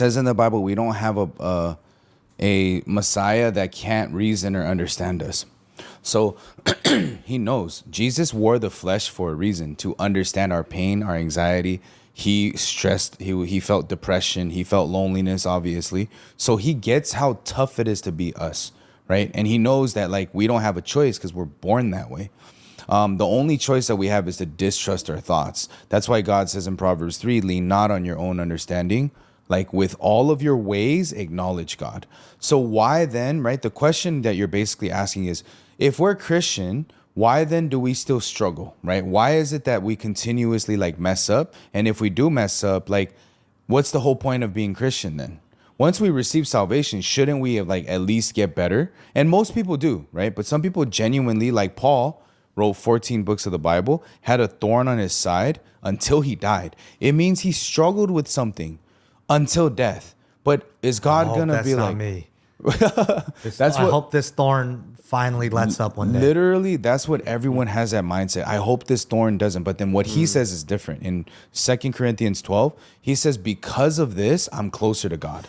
says in the Bible, we don't have a Messiah that can't reason or understand us. So he knows Jesus wore the flesh for a reason, to understand our pain, our anxiety. He stressed, he felt depression, he felt loneliness, obviously. So he gets how tough it is to be us, right? And he knows that like we don't have a choice because we're born that way. The only choice that we have is to distrust our thoughts. That's why God says in Proverbs 3, lean not on your own understanding. Like with all of your ways, acknowledge God. So why then, right? The question that you're basically asking is, if we're Christian, why then do we still struggle, right? Why is it that we continuously like mess up? And if we do mess up, like, what's the whole point of being Christian then? Once we receive salvation, shouldn't we like at least get better? And most people do, right? But some people genuinely, like Paul, wrote 14 books of the Bible, had a thorn on his side until he died. It means he struggled with something until death. But is God gonna be like me? That's I what, hope this thorn finally lets up one day. literally, that's what everyone has that mindset. I hope this thorn doesn't. But then what he says is different. In 2 Corinthians 12, he says, because of this, I'm closer to God.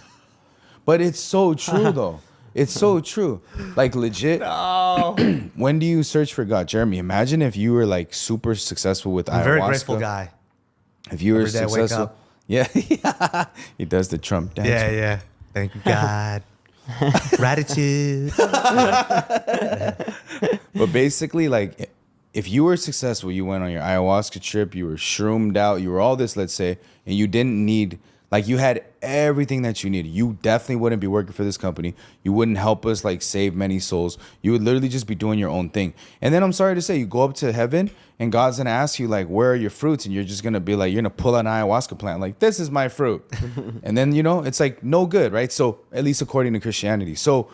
But it's so true though. It's so true. Like legit. No. When do you search for God? Jeremy, imagine if you were like super successful with ayahuasca. I'm a very grateful guy. If you were Every day I wake successful. up. Yeah. He does the Trump dance. Yeah. Thank you, God. Gratitude. But basically, like, if you were successful, you went on your ayahuasca trip, you were shroomed out, you were all this, let's say, and you didn't need, like, you had everything that you needed. You definitely wouldn't be working for this company. You wouldn't help us, like, save many souls. You would literally just be doing your own thing. And then I'm sorry to say, you go up to heaven and God's going to ask you, like, where are your fruits? And you're just going to be like, you're going to pull an ayahuasca plant. Like, this is my fruit. And then, you know, it's like no good, right? So at least according to Christianity. So